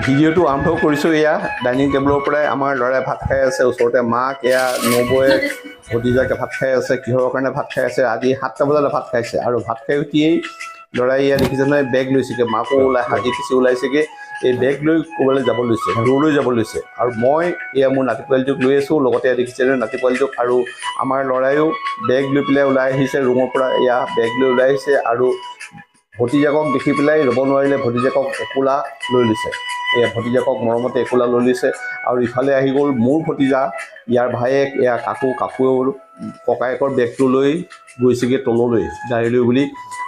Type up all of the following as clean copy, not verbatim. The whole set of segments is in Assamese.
ভিডিঅ'টো আৰম্ভ কৰিছোঁ। এয়া ডাইনিং টেবুলৰ পৰাই আমাৰ ল'ৰাই ভাত খাই আছে, ওচৰতে মাক এয়া নবৌয়ে ভতিজাকে ভাত খাই আছে। কিহৰ কাৰণে ভাত খাই আছে, আজি 7টা বজাতে ভাত খাইছে আৰু ভাত খাই উঠিয়েই ল'ৰাই এয়া দেখিছে নহয় বেগ লৈছেগৈ, মাকো ওলাই সাজি পিচি ওলাইছেগৈ, এই বেগ লৈ ক'ৰবালৈ যাব লৈছে, দূৰলৈ যাব লৈছে। আৰু মই এয়া মোৰ নাতি পোৱালিটোক লৈ আছোঁ, লগতে দেখিছে নাতি পোৱালিটোক, আৰু আমাৰ ল'ৰাইও বেগ লৈ পেলাই ওলাই আহিছে ৰুমৰ পৰা, এয়া বেগ লৈ ওলাই আহিছে আৰু ভতিজাকক দেখি পেলাই ৰ'ব নোৱাৰিলে, ভতিজাকক একোলা লৈ লৈছে। এয়া ভতিজাকক মৰমতে একোলা লৈ লৈছে আৰু ইফালে আহি গ'ল মোৰ ভতিজা, ইয়াৰ ভায়েক এয়া কাকুৰ ককায়েকৰ বেগটো লৈ গৈছেগৈ তললৈ গাড়ী লৈ বুলি।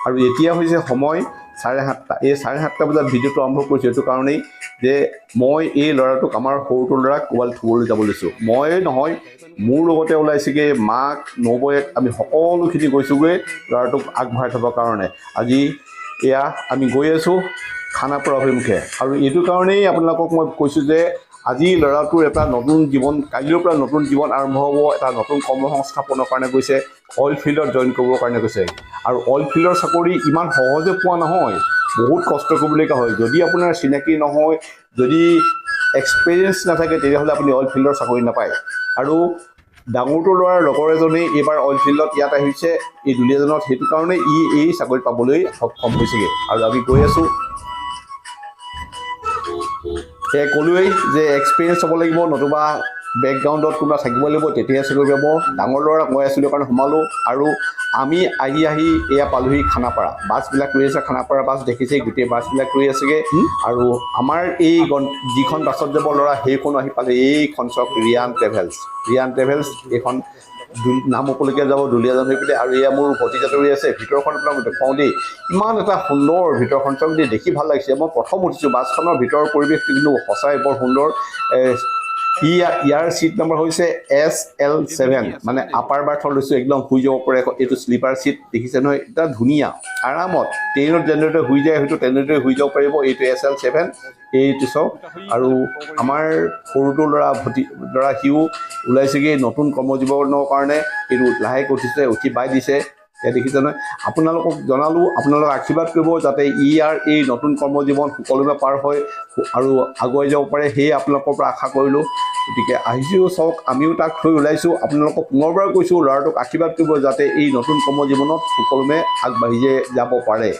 আৰু এতিয়া হৈছে সময় 7:30। এই 7:30 বজাত ভিডিঅ'টো আৰম্ভ কৰিছোঁ এইটো কাৰণেই যে মই এই ল'ৰাটোক, আমাৰ সৰুটো ল'ৰাক ক'ৰবালৈ থ'বলৈ যাব লৈছোঁ। ময়ে নহয়, মোৰ লগতে ওলাইছেগৈ মাক নবৌয়েক, আমি সকলোখিনি গৈছোঁগৈ ল'ৰাটোক আগবঢ়াই থ'বৰ কাৰণে। আজি এয়া আমি গৈ আছোঁ খানাপাৰা অভিমুখে। আৰু এইটো কাৰণেই আপোনালোকক মই কৈছোঁ যে আজি ল'ৰাটোৰ এটা নতুন জীৱন, কাইলৈৰ পৰা নতুন জীৱন আৰম্ভ হ'ব, এটা নতুন কৰ্মসংস্থাপনৰ কাৰণে গৈছে, অইল ফিল্ডত জইন কৰিবৰ কাৰণে গৈছে। আৰু অইল ফিল্ডৰ চাকৰি ইমান সহজে পোৱা নহয়, বহুত কষ্ট কৰিবলগীয়া হয়। যদি আপোনাৰ চিনাকি নহয়, যদি এক্সপিৰিয়েঞ্চ নাথাকে, তেতিয়াহ'লে আপুনি অইল ফিল্ডৰ চাকৰি নাপায়। আৰু ডাঙৰটো ল'ৰাৰ লগৰ এজনেই এইবাৰ অইল ফিল্ডত ইয়াত আহিছে এই দুলীয়াজানত, সেইটো কাৰণে এই চাকৰি পাবলৈ সক্ষম হৈছেগৈ। আৰু আমি গৈ আছোঁ, সেয়ে ক'লোৱেই যে এক্সপিৰিয়েঞ্চ হ'ব লাগিব, নতুবা বেকগ্ৰাউণ্ডত কোনোবা থাকিব লাগিব, তেতিয়াহে চাকৰি পাব। ডাঙৰ ল'ৰা কৈ আছিলোঁ কাৰণে সোমালোঁ। আৰু আমি আহি এয়া পালোহি খানাপাৰা। বাছবিলাক ৰৈ আছে, খানাপাৰা বাছ দেখিছেই, গোটেই বাছবিলাক ৰৈ আছেগৈ। আৰু আমাৰ এই যিখন বাছত যাব ল'ৰা সেইখনো আহি পালে, এইখন চাওক ৰিয়ান ট্ৰেভেলছ, এইখন নামৰূপলৈকে যাব দুলীয়াজান হৈ পেলাই। আৰু এয়া মোৰ ভতিজাটো ৰৈ আছে, ভিতৰখন আপোনাক দেখুৱাওঁ দেই, ইমান এটা সুন্দৰ ভিতৰখন চাওক দেই, দেখি ভাল লাগিছে। মই প্ৰথম উঠিছোঁ, বাছখনৰ ভিতৰৰ পৰিৱেশটো কিন্তু সঁচাই বৰ সুন্দৰ। ইয়াৰ ছিট নম্বৰ হৈছে SL7, মানে আপাৰ বাৰ্থত লৈছোঁ, একদম শুই যাব পাৰে। এইটো শ্লিপাৰ ছিট দেখিছে নহয়, এটা ধুনীয়া আৰামত, ট্ৰেইনত যেনেদৰে শুই যায় হয়তো তেনেদৰে শুই যাব পাৰিব। এইটো SL7, এইটো চাওক। আৰু আমাৰ সৰুটো ল'ৰা সিও ওলাইছেগৈ নতুন কৰ্মজীৱনৰ কাৰণে, এইটো লাহেকৈ উঠি বাই দিছে, এয়া দেখিছে নহয়। আপোনালোকক জনালোঁ, আপোনালোকে আশীৰ্বাদ কৰিব যাতে ইয়াৰ এই নতুন কৰ্মজীৱন সুকলমে পাৰ হয় আৰু আগুৱাই যাব পাৰে, সেয়ে আপোনালোকৰ পৰা আশা কৰিলোঁ। গতিকে আহিছোঁ চাওক, আমিও তাক থৈ ওলাইছোঁ। আপোনালোকক পুনৰবাৰ কৈছোঁ, ল'ৰাটোক আশীৰ্বাদ কৰিব যাতে এই নতুন কৰ্মজীৱনত সুকলমে আগবাঢ়ি যাব পাৰে।